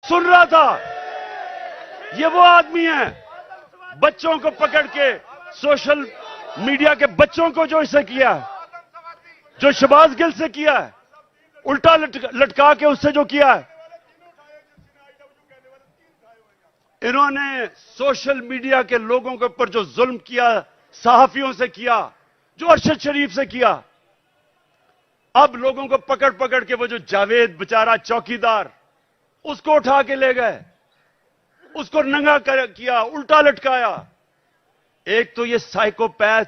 सुन रहा था। ये वो आदमी है बच्चों को पकड़ के, सोशल मीडिया के बच्चों को जो इसे किया है, जो शहबाज गिल से किया है, उल्टा लटका के उससे जो किया है, इन्होंने सोशल मीडिया के लोगों के ऊपर जो जुल्म किया, सहाफियों से किया, जो अरशद शरीफ से किया, अब लोगों को पकड़ पकड़ के वो जो जावेद बेचारा चौकीदार, उसको उठा के ले गए, उसको नंगा किया, उल्टा लटकाया। एक तो ये साइकोपैथ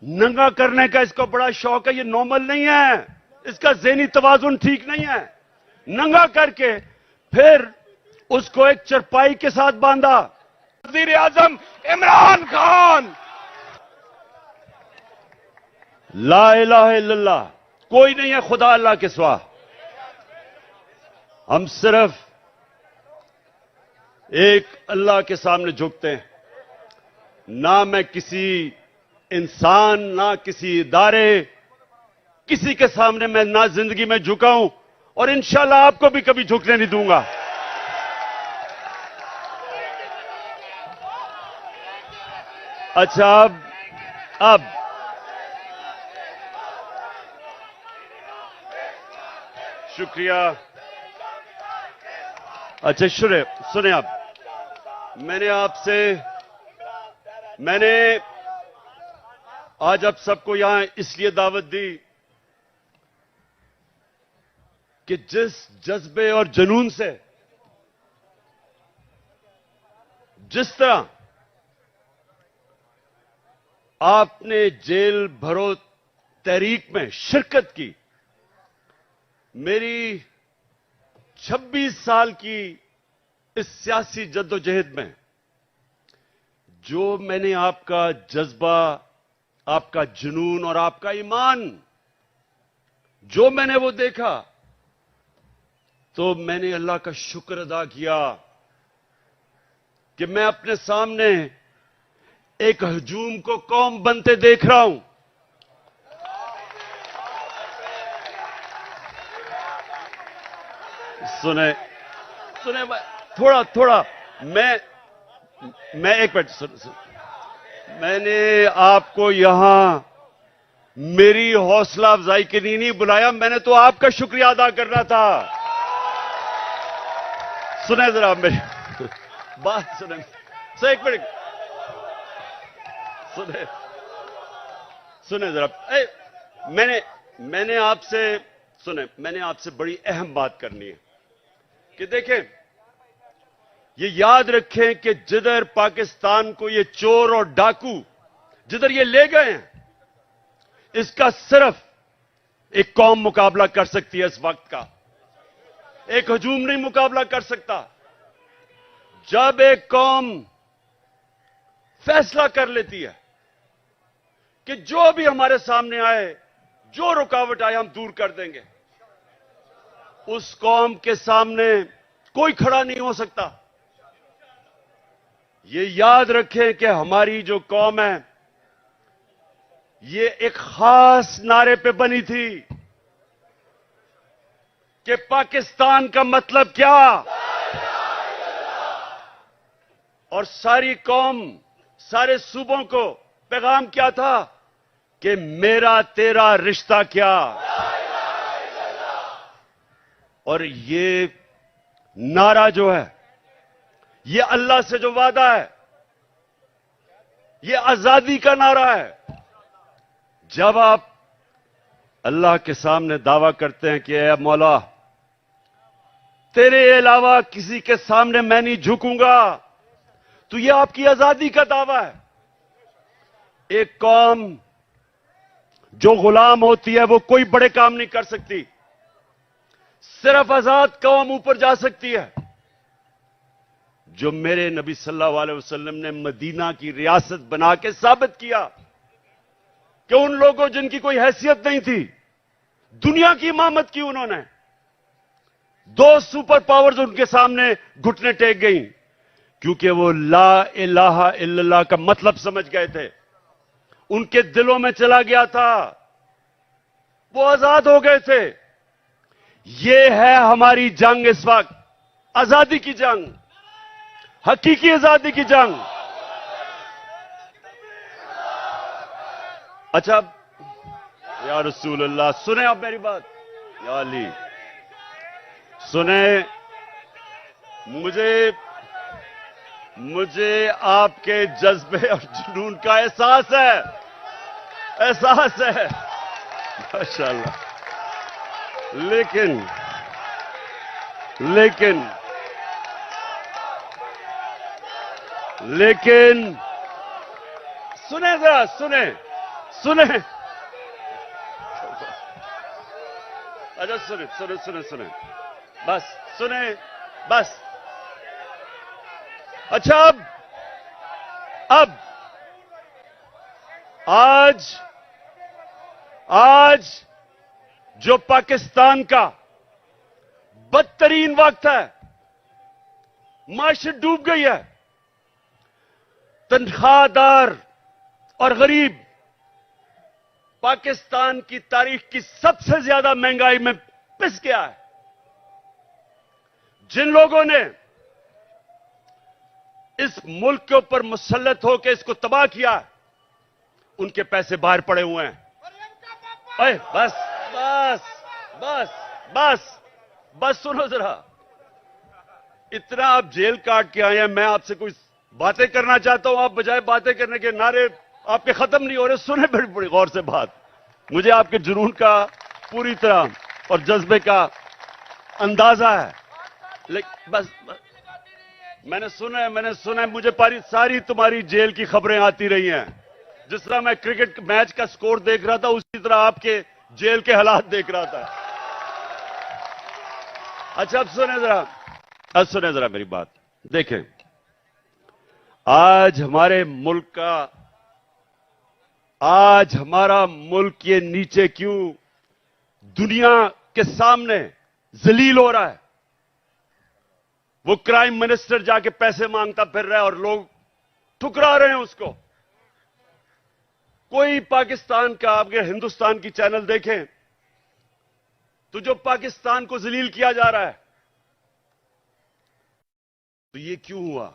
नंगा करने का इसको बड़ा शौक है, ये नॉर्मल नहीं है, इसका ज़हनी तवाजुन ठीक नहीं है। नंगा करके फिर उसको एक चरपाई के साथ बांधा। वज़ीर आज़म इमरान खान, ला इलाहा इल्लल्लाह, कोई नहीं है खुदा अल्लाह के सिवा। हम सिर्फ एक अल्लाह के सामने झुकते हैं। ना मैं किसी इंसान, ना किसी इदारे, किसी के सामने मैं ना जिंदगी में झुका हूं और इंशाल्लाह आपको भी कभी झुकने नहीं दूंगा। अच्छा, अब शुक्रिया। अच्छा सुने आप, मैंने आज आप सबको यहां इसलिए दावत दी कि जिस जज्बे और जुनून से, जिस तरह आपने जेल भरो तहरीक में शिरकत की, मेरी 26 साल की इस सियासी जद्दोजहद में जो मैंने आपका जज्बा, आपका जुनून और आपका ईमान जो मैंने वो देखा, तो मैंने अल्लाह का शुक्र अदा किया कि मैं अपने सामने एक हजूम को कौम बनते देख रहा हूं। सुने थोड़ा मैं एक मिनट सुन। मैंने आपको यहां मेरी हौसला अफजाई के लिए नहीं बुलाया, मैंने तो आपका शुक्रिया अदा करना था। सुने जरा मेरी बात, सुने एक मिनट, सुने जरा। मैंने आपसे बड़ी अहम बात करनी है कि देखें, ये याद रखें कि जिधर पाकिस्तान को ये चोर और डाकू जिधर ये ले गए हैं, इसका सिर्फ एक कौम मुकाबला कर सकती है। इस वक्त का एक हजूम नहीं मुकाबला कर सकता। जब एक कौम फैसला कर लेती है कि जो भी हमारे सामने आए, जो रुकावट आए, हम दूर कर देंगे, उस कौम के सामने कोई खड़ा नहीं हो सकता। ये याद रखें कि हमारी जो कौम है, ये एक खास नारे पे बनी थी कि पाकिस्तान का मतलब क्या, और सारी कौम, सारे सूबों को पैगाम क्या था कि मेरा तेरा रिश्ता क्या। और ये नारा जो है, ये अल्लाह से जो वादा है, ये आजादी का नारा है। जब आप अल्लाह के सामने दावा करते हैं कि ऐ मौला, तेरे अलावा किसी के सामने मैं नहीं झुकूंगा, तो ये आपकी आजादी का दावा है। एक कौम जो गुलाम होती है वो कोई बड़े काम नहीं कर सकती, सिर्फ आजाद कौम ऊपर जा सकती है। जो मेरे नबी सल्लल्लाहु अलैहि वसल्लम ने मदीना की रियासत बना के साबित किया कि उन लोगों जिनकी कोई हैसियत नहीं थी, दुनिया की इमामत की उन्होंने। 2 सुपर पावर्स उनके सामने घुटने टेक गई, क्योंकि वो ला इलाहा इल्लल्लाह का मतलब समझ गए थे, उनके दिलों में चला गया था, वो आजाद हो गए थे। ये है हमारी जंग इस वक्त। आजादी की जंग, हकीकी आजादी की जंग। अच्छा, या रसूल अल्लाह, सुने आप मेरी बात, या अली सुने। मुझे आपके जज्बे और जुनून का एहसास है, एहसास है माशाअल्लाह। लेकिन सुने जरा, सुने। अच्छा सुने, बस सुने, बस। अच्छा, अब आज जो पाकिस्तान का बदतरीन वक्त है, माशरत डूब गई है, तनख्वाहदार और गरीब पाकिस्तान की तारीख की सबसे ज्यादा महंगाई में पिस गया है। जिन लोगों ने इस मुल्क के ऊपर मुसल्लत होकर इसको तबाह किया, उनके पैसे बाहर पड़े हुए हैं। अरे बस सुनो जरा। इतना आप जेल काट के आए हैं, मैं आपसे कुछ बातें करना चाहता हूं, आप बजाय बातें करने के नारे आपके खत्म नहीं हो रहे। सुने बड़ी गौर से बात। मुझे आपके जुनून का पूरी तरह और जज्बे का अंदाजा है, लेकिन बस मैंने सुना है, मुझे सारी तुम्हारी जेल की खबरें आती रही हैं। जिस तरह मैं क्रिकेट मैच का स्कोर देख रहा था, उसी तरह आपके जेल के हालात देख रहा था। अच्छा, अब सुने जरा मेरी बात। देखें, आज हमारा मुल्क ये नीचे क्यों दुनिया के सामने जलील हो रहा है। वो क्राइम मिनिस्टर जाके पैसे मांगता फिर रहा है और लोग ठुकरा रहे हैं उसको। कोई पाकिस्तान का, अगर हिंदुस्तान की चैनल देखें तो जो पाकिस्तान को जलील किया जा रहा है, तो ये क्यों हुआ?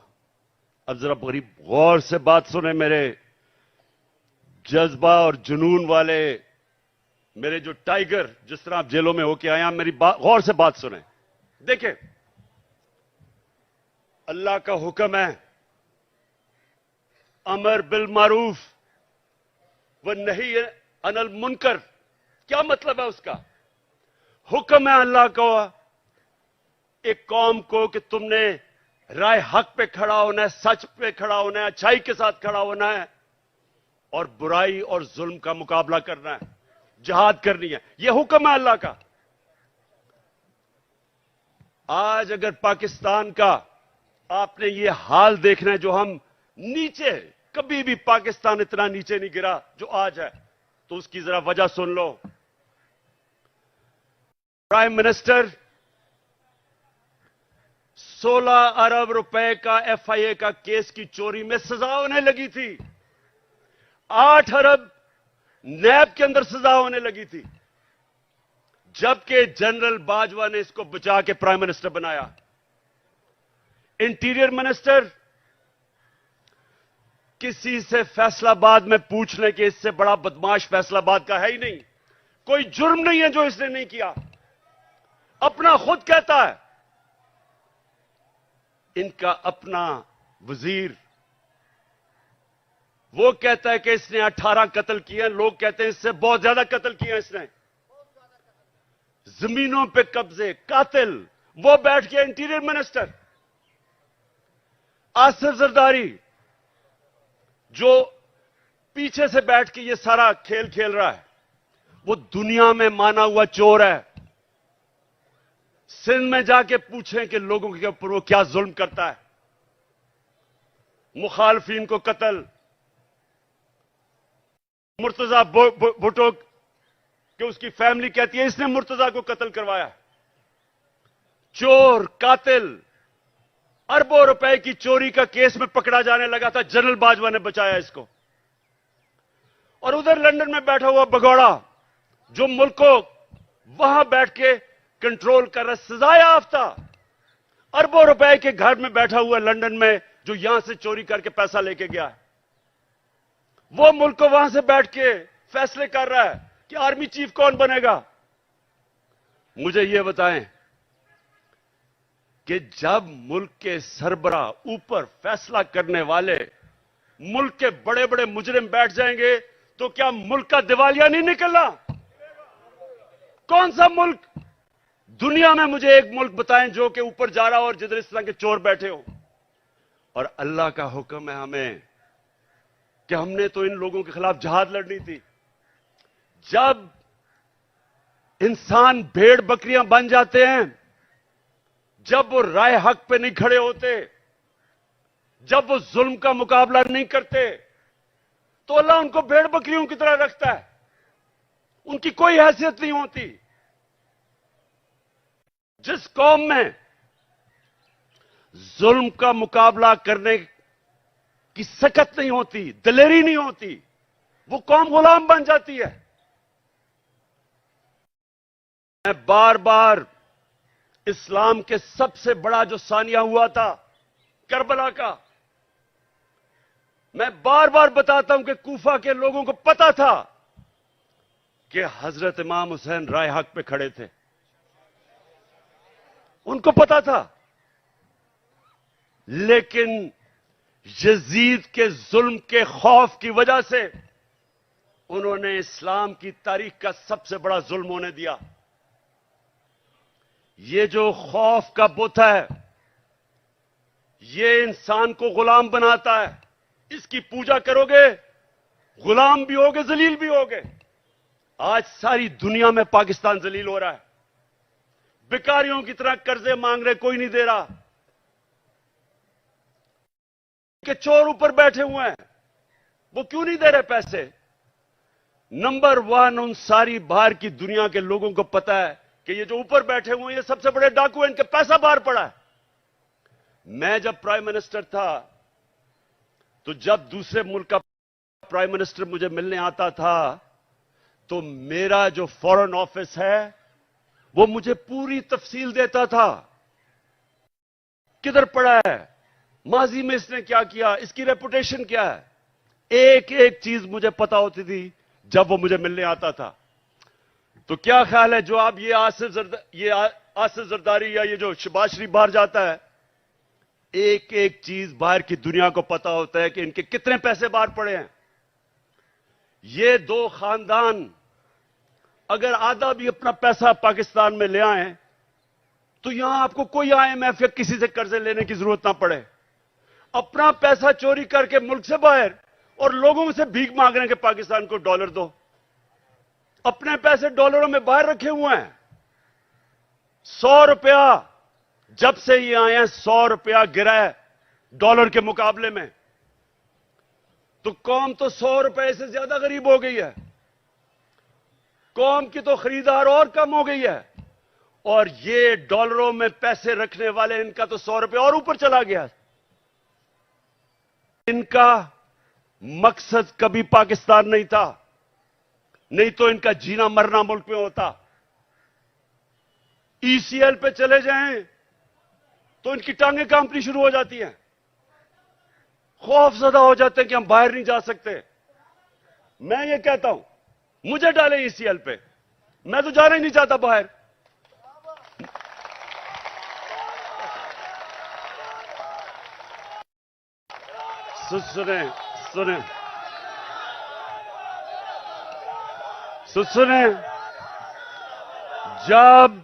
अब जरा बड़ी गौर से बात सुने मेरे जज्बा और जुनून वाले, मेरे जो टाइगर, जिस तरह आप जेलों में होके आए हैं, मेरी गौर से बात सुने। देखें, अल्लाह का हुक्म है, अमर बिल मारूफ व नही अनिल मुनकर। क्या मतलब है उसका? हुक्म है अल्लाह को एक कौम को कि तुमने राय हक पे खड़ा होना है, सच पे खड़ा होना है, अच्छाई के साथ खड़ा होना है और बुराई और जुल्म का मुकाबला करना है, जिहाद करनी है। यह हुक्म है अल्लाह का। आज अगर पाकिस्तान का आपने ये हाल देखना है, जो हम नीचे, कभी भी पाकिस्तान इतना नीचे नहीं गिरा जो आज है, तो उसकी जरा वजह सुन लो। प्राइम मिनिस्टर 16 अरब रुपए का एफआईए का केस की चोरी में सजा होने लगी थी। 8 अरब नैब के अंदर सजा होने लगी थी, जबकि जनरल बाजवा ने इसको बचा के प्राइम मिनिस्टर बनाया। इंटीरियर मिनिस्टर किसी से फैसलाबाद में पूछ लें कि इससे बड़ा बदमाश फैसलाबाद का है ही नहीं। कोई जुर्म नहीं है जो इसने नहीं किया, अपना खुद कहता है। इनका अपना वजीर वो कहता है कि इसने 18 कत्ल किए हैं, लोग कहते हैं इससे बहुत ज्यादा कत्ल किए हैं इसने। जमीनों पे कब्जे, कातिल, वो बैठ गया इंटीरियर मिनिस्टर। आसिफ जरदारी जो पीछे से बैठ के ये सारा खेल खेल रहा है, वो दुनिया में माना हुआ चोर है। सिंध में जाके पूछें कि लोगों के ऊपर वो क्या जुल्म करता है, मुखालफिन को कत्ल। मुर्तजा भुट्टो कि उसकी फैमिली कहती है इसने मुर्तजा को कत्ल करवाया। चोर, कातिल, अरबों रुपए की चोरी का केस में पकड़ा जाने लगा था, जनरल बाजवा ने बचाया इसको। और उधर लंदन में बैठा हुआ भगौड़ा जो मुल्क को वहां बैठ के कंट्रोल कर रहा, सजाया याफ्ता, अरबों रुपए के घर में बैठा हुआ लंदन में, जो यहां से चोरी करके पैसा लेके गया है, वो मुल्क को वहां से बैठ के फैसले कर रहा है कि आर्मी चीफ कौन बनेगा। मुझे यह बताएं कि जब मुल्क के सरबरा ऊपर फैसला करने वाले मुल्क के बड़े बड़े मुजरिम बैठ जाएंगे, तो क्या मुल्क का दिवालिया नहीं निकलना? कौन सा मुल्क दुनिया में, मुझे एक मुल्क बताएं जो कि ऊपर जा रहा हो और जिधर इस तरह के चोर बैठे हो। और अल्लाह का हुक्म है हमें कि हमने तो इन लोगों के खिलाफ जहाद लड़नी थी। जब इंसान भेड़ बकरियां बन जाते हैं, जब वो राय हक पे नहीं खड़े होते, जब वो जुल्म का मुकाबला नहीं करते, तो अल्लाह उनको भेड़ बकरियों की तरह रखता है, उनकी कोई हैसियत नहीं होती। जिस कौम में जुल्म का मुकाबला करने की सकत नहीं होती, दिलेरी नहीं होती, वो कौम गुलाम बन जाती है। मैं बार बार इस्लाम के सबसे बड़ा जो सानिया हुआ था करबला का, मैं बार बार बताता हूं कि कूफा के लोगों को पता था कि हजरत इमाम हुसैन राय हक पे खड़े थे, उनको पता था। लेकिन यजीद के जुल्म के खौफ की वजह से उन्होंने इस्लाम की तारीख का सबसे बड़ा जुल्म होने दिया। ये जो खौफ का बुत है, ये इंसान को गुलाम बनाता है। इसकी पूजा करोगे, गुलाम भी होगे, जलील भी होगे। आज सारी दुनिया में पाकिस्तान जलील हो रहा है, भिखारियों की तरह कर्जे मांग रहे, कोई नहीं दे रहा, के चोर ऊपर बैठे हुए हैं, वो क्यों नहीं दे रहे पैसे? नंबर वन, उन सारी बाहर की दुनिया के लोगों को पता है कि ये जो ऊपर बैठे हुए हैं, ये सबसे बड़े डाकू हैं, इनके पैसा बाहर पड़ा है। मैं जब प्राइम मिनिस्टर था, तो जब दूसरे मुल्क का प्राइम मिनिस्टर मुझे मिलने आता था, तो मेरा जो फॉरेन ऑफिस है वो मुझे पूरी तफसील देता था, किधर पड़ा है, माजी में इसने क्या किया, इसकी रेपुटेशन क्या है, एक एक चीज मुझे पता होती थी जब वो मुझे मिलने आता था। तो क्या ख्याल है, जो आप ये आसिफ जरदारी या ये जो शहबाज शरीफ बाहर जाता है, एक एक चीज बाहर की दुनिया को पता होता है कि इनके कितने पैसे बाहर पड़े हैं। ये दो खानदान अगर आधा भी अपना पैसा पाकिस्तान में ले आए, तो यहां आपको कोई IMF या किसी से कर्जे लेने की जरूरत ना पड़े। अपना पैसा चोरी करके मुल्क से बाहर और लोगों से भीख मांग रहे हैं कि पाकिस्तान को डॉलर दो। अपने पैसे डॉलरों में बाहर रखे हुए हैं। 100 रुपया जब से ये आए हैं, 100 रुपया गिरा है डॉलर के मुकाबले में। तो कौम तो 100 रुपए से ज्यादा गरीब हो गई है, कौम की तो खरीदार और कम हो गई है। और ये डॉलरों में पैसे रखने वाले, इनका तो 100 रुपये और ऊपर चला गया। इनका मकसद कभी पाकिस्तान नहीं था, नहीं तो इनका जीना मरना मुल्क में होता। ECL पे चले जाएं तो इनकी टांगें कांपनी शुरू हो जाती हैं, खौफजदा हो जाते हैं कि हम बाहर नहीं जा सकते। मैं ये कहता हूं, मुझे डालें ECL पे, मैं तो जाना ही नहीं चाहता बाहर। सुने सुने सुने, जब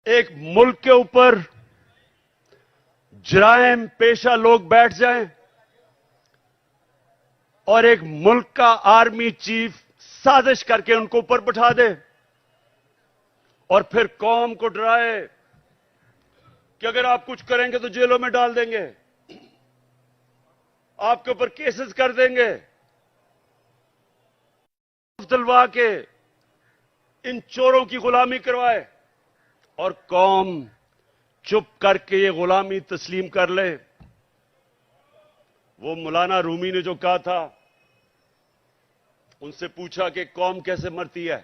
एक मुल्क के ऊपर जराइम पेशा लोग बैठ जाएं और एक मुल्क का आर्मी चीफ साजिश करके उनको ऊपर बिठा दे और फिर कौम को डराए कि अगर आप कुछ करेंगे तो जेलों में डाल देंगे, आपके ऊपर केसेस कर देंगे, दिलवा के इन चोरों की गुलामी करवाए और कौम चुप करके ये गुलामी तस्लीम कर ले। वो मौलाना रूमी ने जो कहा था, उनसे पूछा कि कौम कैसे मरती है।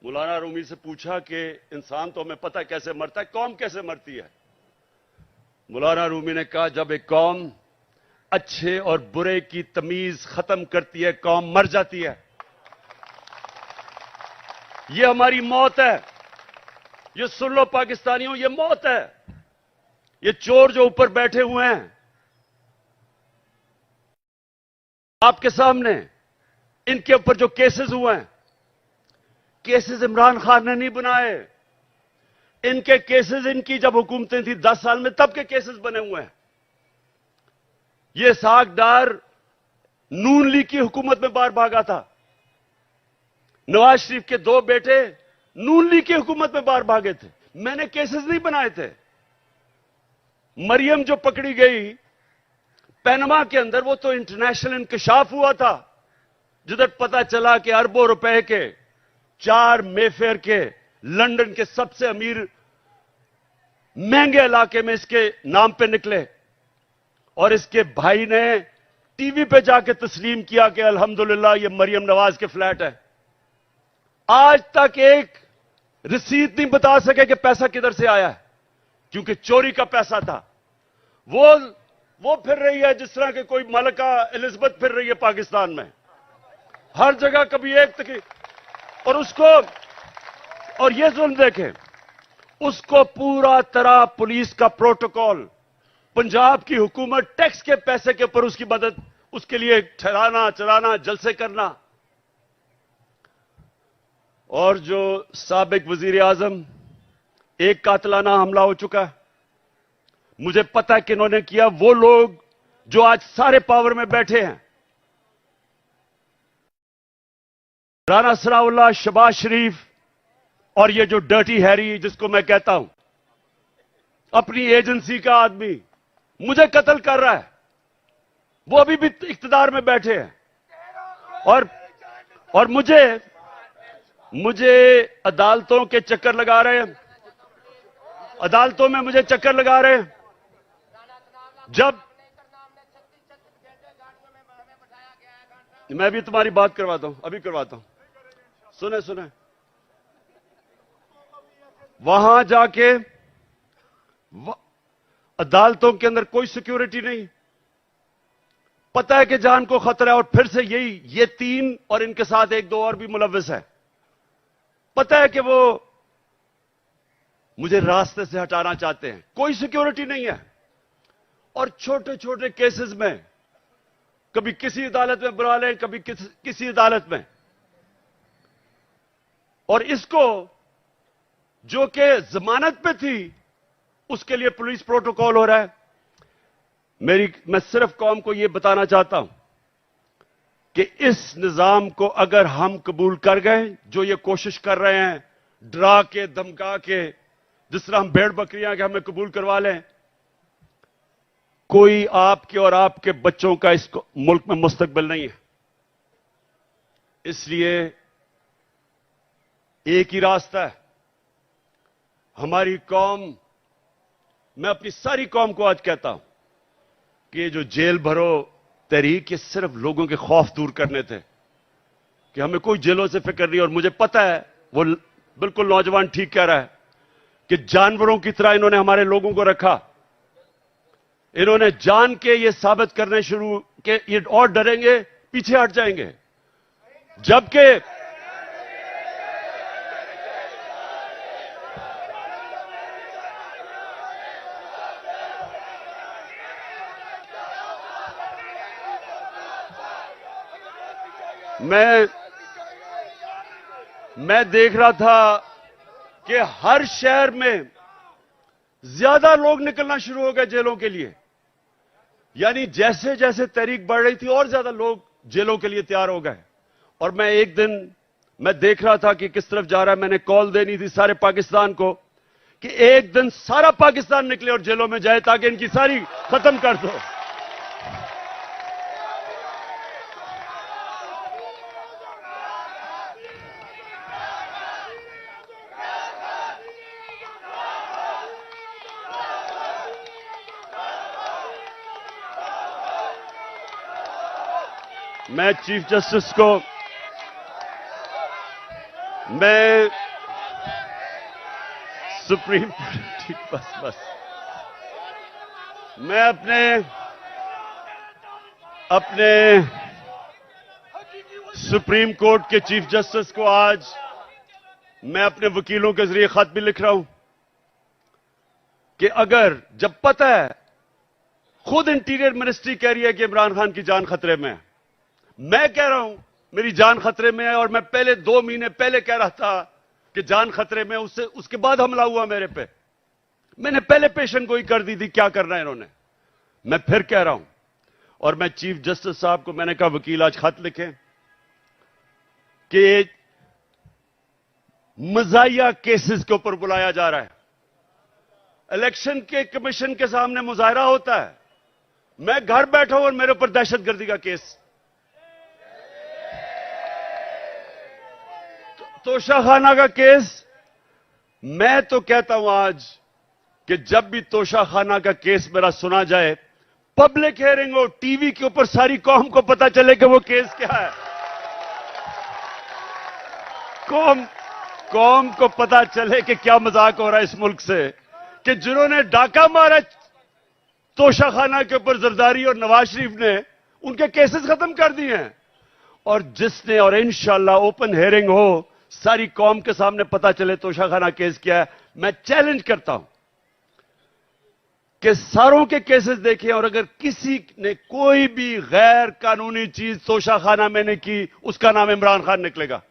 मौलाना रूमी से पूछा कि इंसान तो हमें पता है कैसे मरता है, कौम कैसे मरती है। मौलाना रूमी ने कहा, जब एक कौम अच्छे और बुरे की तमीज खत्म करती है, कौम मर जाती है। ये हमारी मौत है। ये सुन लो पाकिस्तानियों, ये मौत है। ये चोर जो ऊपर बैठे हुए हैं आपके सामने, इनके ऊपर जो केसेस हुए हैं, केसेस इमरान खान ने नहीं बनाए। इनके केसेस, इनकी जब हुकूमतें थी 10 साल में, तब के केसेस बने हुए हैं। ये इसहाक डार नून लीग की हुकूमत में बाहर भागा था। नवाज शरीफ के 2 बेटे नून लीग की हुकूमत में बाहर भागे थे। मैंने केसेस नहीं बनाए थे। मरियम जो पकड़ी गई पैनमा के अंदर, वो तो इंटरनेशनल इंकशाफ हुआ था, जिधर पता चला कि अरबों रुपए के 4 मेफेयर के लंदन के सबसे अमीर महंगे इलाके में इसके नाम पे निकले, और इसके भाई ने टीवी पे जाके तस्लीम किया कि अल्हम्दुलिल्लाह ये मरियम नवाज के फ्लैट है। आज तक एक रसीद नहीं बता सके कि पैसा किधर से आया है, क्योंकि चोरी का पैसा था। वो फिर रही है जिस तरह के कोई मलका एलिजाबेथ फिर रही है पाकिस्तान में, हर जगह कभी एक तक। और ये जुल्म देखें, उसको पूरा तरह पुलिस का प्रोटोकॉल, पंजाब की हुकूमत टैक्स के पैसे के ऊपर उसकी मदद, उसके लिए ठहराना चलाना, जलसे करना। और जो साबिक वजीर आजम, एक कातलाना हमला हो चुका है, मुझे पता है कि इन्होंने किया। वो लोग जो आज सारे पावर में बैठे हैं, राना सनाउल्लाह, शहबाज शरीफ, और ये जो डर्टी हैरी जिसको मैं कहता हूं, अपनी एजेंसी का आदमी मुझे कत्ल कर रहा है। वो अभी भी इख्तिदार में बैठे हैं, और मुझे अदालतों के चक्कर लगा रहे हैं, अदालतों में मुझे चक्कर लगा रहे हैं। जब मैं भी तुम्हारी बात करवाता हूं, अभी करवाता हूं, सुने। वहां जाके अदालतों के अंदर कोई सिक्योरिटी नहीं, पता है कि जान को खतरा है। और फिर से ये 3 और इनके साथ 1-2 और भी मुलव्विस है, पता है कि वो मुझे रास्ते से हटाना चाहते हैं, कोई सिक्योरिटी नहीं है। और छोटे छोटे केसेस में कभी किसी अदालत में बुला लें, कभी किसी अदालत में। और इसको जो कि जमानत पे थी, उसके लिए पुलिस प्रोटोकॉल हो रहा है। मैं सिर्फ कौम को यह बताना चाहता हूं कि इस निजाम को अगर हम कबूल कर गए, जो ये कोशिश कर रहे हैं डरा के धमका के, जिस तरह हम भेड़ बकरियां के हमें कबूल करवा लें, कोई आपके और आपके बच्चों का इस मुल्क में मुस्तकबिल नहीं है। इसलिए एक ही रास्ता है। हमारी कौम, मैं अपनी सारी कौम को आज कहता हूं कि ये जो जेल भरो तहरीक, ये सिर्फ लोगों के खौफ दूर करने थे कि हमें कोई जेलों से फिक्र नहीं। और मुझे पता है, वो बिल्कुल नौजवान ठीक कह रहा है कि जानवरों की तरह इन्होंने हमारे लोगों को रखा। इन्होंने जान के ये साबित करने शुरू कि ये और डरेंगे, पीछे हट जाएंगे, जबकि मैं देख रहा था कि हर शहर में ज्यादा लोग निकलना शुरू हो गए जेलों के लिए। यानी जैसे जैसे तहरीक बढ़ रही थी, और ज्यादा लोग जेलों के लिए तैयार हो गए। और मैं एक दिन मैं देख रहा था कि किस तरफ जा रहा है। मैंने कॉल देनी थी सारे पाकिस्तान को कि एक दिन सारा पाकिस्तान निकले और जेलों में जाए, ताकि इनकी सारी खत्म कर दो। मैं मैं सुप्रीम ठीक बस मैं अपने सुप्रीम कोर्ट के चीफ जस्टिस को आज मैं अपने वकीलों के जरिए खत भी लिख रहा हूं कि अगर जब पता है, खुद इंटीरियर मिनिस्ट्री कह रही है कि इमरान खान की जान खतरे में है, मैं कह रहा हूं मेरी जान खतरे में है, और मैं पहले 2 महीने पहले कह रहा था कि जान खतरे में, उसके बाद हमला हुआ मेरे पे। मैंने पहले पेशन गोई कर दी थी क्या करना है इन्होंने। मैं फिर कह रहा हूं, और मैं चीफ जस्टिस साहब को मैंने कहा वकील आज खत लिखें कि मजाहिया केसेस के ऊपर बुलाया जा रहा है। इलेक्शन के कमीशन के सामने मुजाहरा होता है, मैं घर बैठा हूं और मेरे ऊपर दहशतगर्दी का केस। तोशाखाना का केस, मैं तो कहता हूं आज कि जब भी तोशाखाना का केस मेरा सुना जाए, पब्लिक हियरिंग हो, टीवी के ऊपर सारी कौम को पता चले कि वो केस क्या है। कौम को पता चले कि क्या मजाक हो रहा है इस मुल्क से, कि जिन्होंने डाका मारा तोशाखाना के ऊपर जरदारी और नवाज शरीफ ने, उनके केसेस खत्म कर दिए हैं। और जिसने, और इंशाल्लाह ओपन हियरिंग हो, सारी कौम के सामने पता चले तोशाखाना केस क्या है। मैं चैलेंज करता हूं कि सारों के केसेस देखें, और अगर किसी ने कोई भी गैर कानूनी चीज तोशाखाना में ने की, उसका नाम इमरान खान निकलेगा।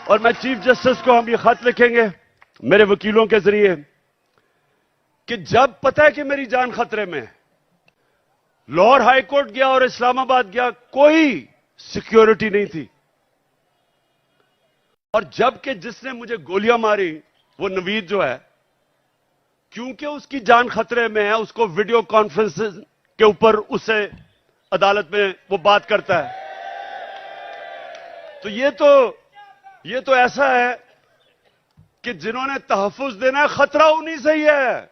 और मैं चीफ जस्टिस को हम ये खत लिखेंगे मेरे वकीलों के जरिए कि जब पता है कि मेरी जान खतरे में है, लाहौर हाई कोर्ट गया और इस्लामाबाद गया, कोई सिक्योरिटी नहीं थी, और जबकि जिसने मुझे गोलियां मारी वो नवीद जो है, क्योंकि उसकी जान खतरे में है, उसको वीडियो कॉन्फ्रेंस के ऊपर उससे अदालत में वो बात करता है। तो ये तो ऐसा है कि जिन्होंने तहफ्फुज देना है, खतरा उन्हीं से ही है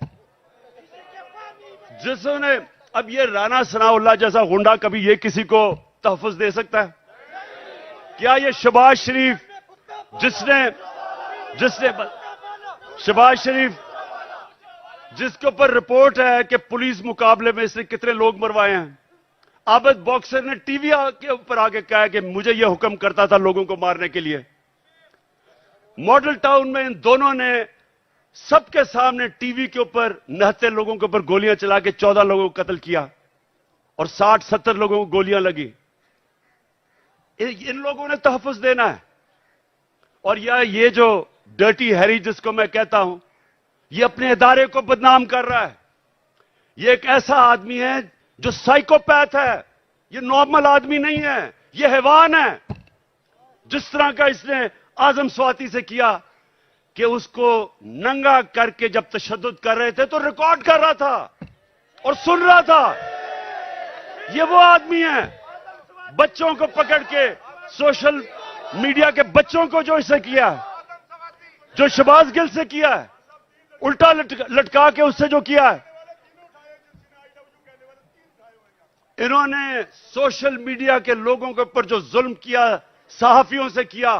जिसने, अब ये राना सनाउल्लाह जैसा गुंडा कभी ये किसी को तहफ्फुज दे सकता है क्या? ये शहबाज शरीफ जिसने शहबाज शरीफ जिसके ऊपर रिपोर्ट है कि पुलिस मुकाबले में इसने कितने लोग मरवाए हैं, आबिद बॉक्सर ने टीवी के ऊपर आके कहा कि मुझे यह हुक्म करता था लोगों को मारने के लिए। मॉडल टाउन में इन दोनों ने सबके सामने टीवी के ऊपर नहते लोगों के ऊपर गोलियां चला के 14 लोगों को कत्ल किया और 60-70 लोगों को गोलियां लगी। इन लोगों ने तहफ्फुज देना है। और ये जो डर्टी हैरी जिसको मैं कहता हूं, ये अपने इदारे को बदनाम कर रहा है। ये एक ऐसा आदमी है जो साइकोपैथ है, ये नॉर्मल आदमी नहीं है, ये हैवान है। जिस तरह का इसने आजम स्वाति से किया कि उसको नंगा करके जब तशद्दुद कर रहे थे तो रिकॉर्ड कर रहा था और सुन रहा था। ये वो आदमी है, बच्चों को पकड़ के, सोशल मीडिया के बच्चों को जो इससे किया, जो शहबाज गिल से किया है, उल्टा लटका के उससे जो किया है, इन्होंने सोशल मीडिया के लोगों के ऊपर जो जुल्म किया, सहाफियों से किया,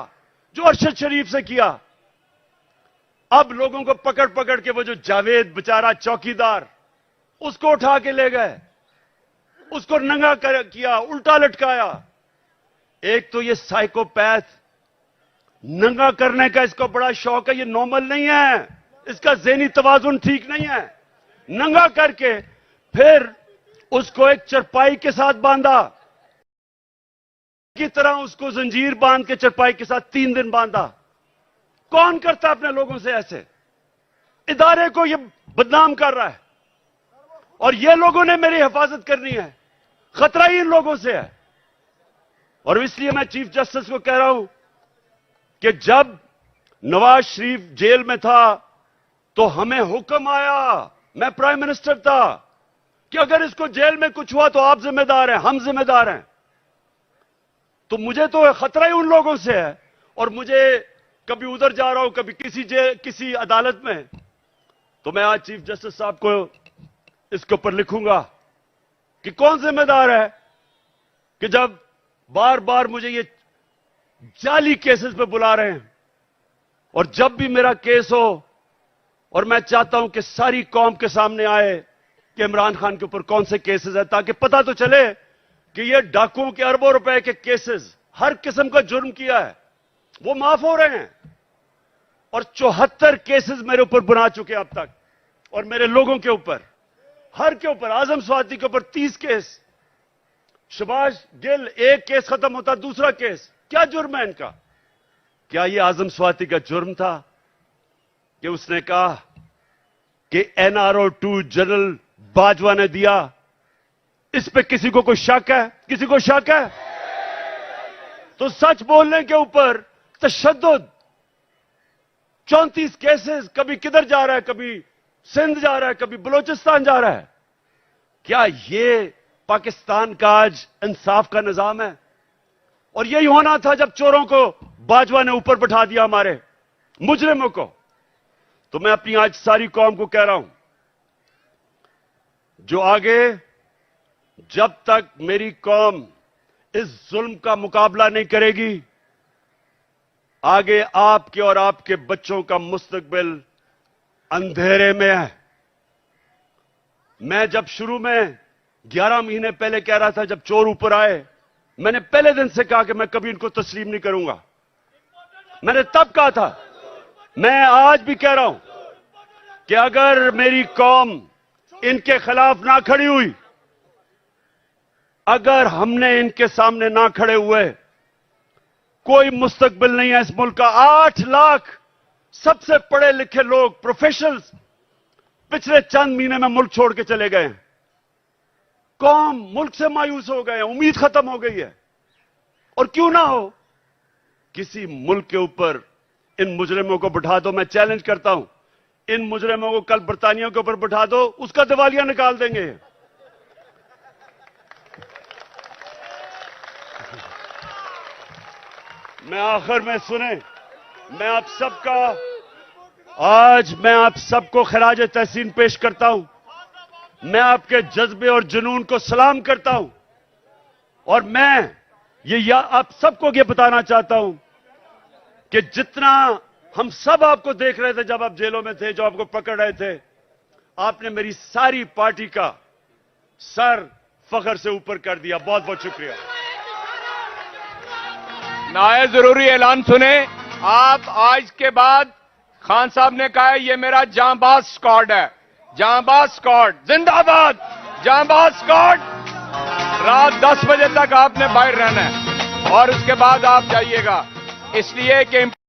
जो अरशद शरीफ से किया, अब लोगों को पकड़ पकड़ के वो जो जावेद बेचारा चौकीदार, उसको उठा के ले गए, उसको नंगा किया, उल्टा लटकाया। एक तो ये साइकोपैथ, नंगा करने का इसको बड़ा शौक है, ये नॉर्मल नहीं है, इसका ज़हनी तवाजुन ठीक नहीं है। नंगा करके फिर उसको एक चरपाई के साथ बांधा, की तरह उसको जंजीर बांध के चरपाई के साथ 3 दिन बांधा। कौन करता है अपने लोगों से ऐसे? इदारे को ये बदनाम कर रहा है और ये लोगों ने मेरी हिफाजत करनी है। खतरा ही इन लोगों से है। और इसलिए मैं चीफ जस्टिस को कह रहा हूं कि जब नवाज शरीफ जेल में था तो हमें हुक्म आया, मैं प्राइम मिनिस्टर था, कि अगर इसको जेल में कुछ हुआ तो आप जिम्मेदार हैं, हम जिम्मेदार हैं। तो मुझे तो खतरा ही उन लोगों से है। और मुझे कभी उधर जा रहा हूं, कभी किसी अदालत में, तो मैं आज चीफ जस्टिस साहब को इसके ऊपर लिखूंगा कि कौन जिम्मेदार है कि जब बार बार मुझे ये जाली केसेस पे बुला रहे हैं। और जब भी मेरा केस हो, और मैं चाहता हूं कि सारी कौम के सामने आए कि इमरान खान के ऊपर कौन से केसेस है, ताकि पता तो चले कि ये डाकुओं के अरबों रुपए के केसेस, हर किस्म का जुर्म किया है, वो माफ हो रहे हैं। और 74 केसेस मेरे ऊपर बना चुके हैं अब तक, और मेरे लोगों के ऊपर, हर के ऊपर, आजम स्वाति के ऊपर 30 केस, शबाज गिल, एक केस खत्म होता दूसरा केस। क्या जुर्म है इनका? क्या ये आजम स्वाति का जुर्म था कि उसने कहा कि NRO 2 जनरल बाजवा ने दिया? इस पे किसी को कोई शक है? किसी को शक है? तो सच बोलने के ऊपर तशद्दुद, 34 केसेस, कभी किधर जा रहा है, कभी सिंध जा रहा है, कभी बलूचिस्तान जा रहा है। क्या ये पाकिस्तान का आज इंसाफ का निजाम है? और यही होना था जब चोरों को बाजवा ने ऊपर बैठा दिया, हमारे मुजरिमों को। तो मैं अपनी आज सारी कौम को कह रहा हूं, जो आगे, जब तक मेरी कौम इस जुल्म का मुकाबला नहीं करेगी, आगे आपके और आपके बच्चों का मुस्तकबिल अंधेरे में है। मैं जब शुरू में 11 महीने पहले कह रहा था, जब चोर ऊपर आए, मैंने पहले दिन से कहा कि मैं कभी इनको तस्लीम नहीं करूंगा। मैंने तब कहा था, मैं आज भी कह रहा हूं कि अगर मेरी कौम इनके खिलाफ ना खड़ी हुई, अगर हमने इनके सामने ना खड़े हुए, कोई मुस्तकबिल नहीं है इस मुल्क का। 8 लाख सबसे पढ़े लिखे लोग, प्रोफेशनल्स, पिछले चंद महीने में मुल्क छोड़ के चले गए हैं। कौम मुल्क से मायूस हो गए हैं, उम्मीद खत्म हो गई है। और क्यों ना हो, किसी मुल्क के ऊपर इन मुजरिमों को बिठा दो। मैं चैलेंज करता हूं, इन मुजरिमों को कल बरतानिया के ऊपर बिठा दो, उसका दिवालिया निकाल देंगे। मैं आखिर में सुने, मैं आप सबको खराज तहसीन पेश करता हूं। मैं आपके जज्बे और जुनून को सलाम करता हूं। और मैं आप सबको ये बताना चाहता हूं कि जितना हम सब आपको देख रहे थे जब आप जेलों में थे, जो आपको पकड़ रहे थे, आपने मेरी सारी पार्टी का सर फख्र से ऊपर कर दिया। बहुत बहुत शुक्रिया। नाए जरूरी ऐलान सुने। आप आज के बाद, खान साहब ने कहा है ये मेरा जांबाज स्क्वाड है, जांबाज स्क्वाड जिंदाबाद, जांबाज स्क्वाड। रात 10 बजे तक आपने बाहर रहना है और उसके बाद आप जाइएगा, इसलिए कि